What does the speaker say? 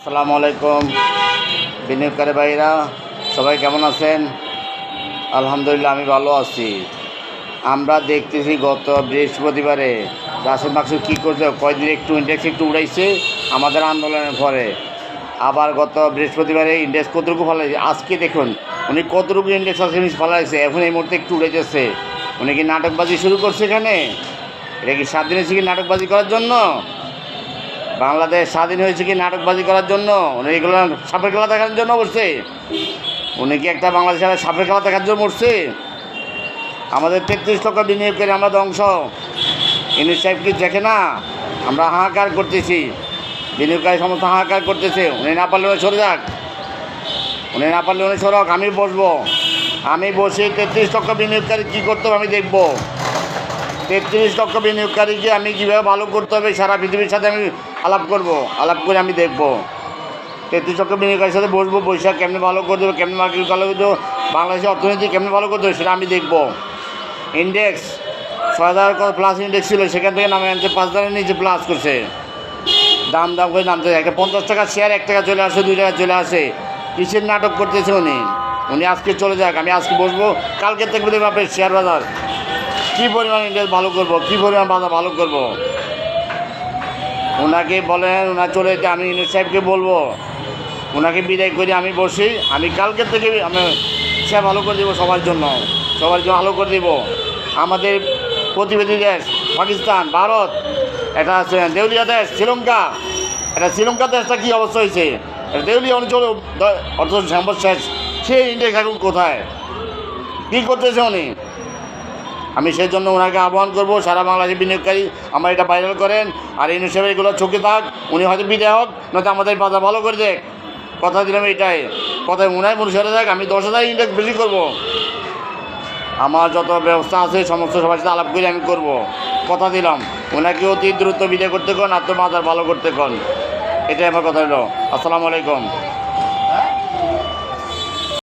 আসসালামু আলাইকুম বিনিয়োগকারী ভাইরা, সবাই কেমন আছেন? আলহামদুলিল্লাহ আমি ভালো আছি। আমরা দেখতেছি গত বৃহস্পতিবারে রাশেদ মাকসুদ কী করছে, কয়েকদিন একটু ইন্ডেক্স একটু উড়াইছে আমাদের আন্দোলনের পরে। আবার গত বৃহস্পতিবারে ইন্ডেক্স কতটুকু ফেলাইছে, আজকে দেখুন উনি কতটুকু ইন্ডেক্স আছে ফেলাইছে, এখন এই মুহূর্তে একটু উড়াইতেছে। উনি কি নাটকবাজি শুরু করছে এখানে? এটা কি স্বাধীন হয়েছে কি নাটকবাজি করার জন্য? বাংলাদেশ স্বাধীন হয়েছে কি নাটকবাজি করার জন্য? উনি এগুলো সাপের খেলা দেখার জন্য বসছে? উনি কি একটা বাংলাদেশের সাপের খেলা দেখার জন্য মরছে? আমাদের 33 লক্ষ বিনিয়োগ করে আমরা ধ্বংস। ইউনুস সাহেব কি দেখে না আমরা হাহাকার করতেছি? বিনিয়োগকারী সমস্ত হাহাকার করতেছে। উনি না পারলে উনি সরে যাক, উনি না পারলে উনি সরক, আমি বসবো। আমি বসে 33 লক্ষ বিনিয়োগকারী কী করতে হবে আমি দেখব। 33 লক্ষ বিনিয়োগকারীকে আমি কীভাবে ভালো করতে হবে সারা পৃথিবীর সাথে আমি আলাপ করব, আলাপ করে আমি দেখব। 33 লক্ষ বিনিয়োগকারীর সাথে বসবো, বৈশাখ কেমনি ভালো করে দেবো, কেমনি মার্কেট ভালো করে দেবো, বাংলাদেশের অর্থনীতি কেমনি ভালো করতে হবে সেটা আমি দেখব। ইন্ডেক্স 6000 প্লাস ইন্ডেক্স ছিল, সেখান থেকে নামে আনছে 5000-এর নিচে প্লাস করছে। দাম করে নামতে একটা 50 টাকা শেয়ার 1 টাকা চলে আসে, 2 টাকা চলে আসে। কিসের নাটক করতেছে উনি? উনি আজকে চলে যাক, আমি আজকে বসবো, কালকে থেকে দেবো আপনার শেয়ার বাজার কী পরিমাণ ইন্ডেক্স ভালো করবো, কী পরিমাণ বাজার ভালো করবো। ওনাকে বলেন, ওনার চলে যেতে, আমি ইউনুস সাহেবকে বলবো ওনাকে বিদায় করে আমি বসি। আমি কালকে থেকে আমি সে ভালো করে দেবো, সবার জন্য ভালো করে দেবো। আমাদের প্রতিবেশী দেশ পাকিস্তান, ভারত, এটা আছে দেউলিয়া দেশ শ্রীলঙ্কা, এটা শ্রীলঙ্কা দেশটা কী অবস্থা হয়েছে, এটা দেউলিয়া অঞ্চল অর্থ সম্পদ শেষ। সেই ইন্ডেক্স এখন কোথায়, কী করতেছে উনি? আমি সেই জন্য ওনাকে আহ্বান করবো, সারা বাংলাদেশের বিনিয়োগকারী আমার এটা ভাইরাল করেন। আর এই হিসেবে এগুলো চোখে থাক, উনি হয়তো বিদায় হোক, নয়তো আমাদের বাজার ভালো করে দেখ। কথা দিলাম এটাই, কথায় মনে সরে যাক, আমি 10,000 ইন্ডেক্স বেশি করবো। আমার যত ব্যবস্থা আছে সমস্ত সবার সাথে আলাপ করে আমি করব। কথা দিলাম, ওনাকে অতি দ্রুত বিদায় করতে কন, আর তো বাজার ভালো করতে কন। এটাই আমার কথা হলো। আসসালামু আলাইকুম।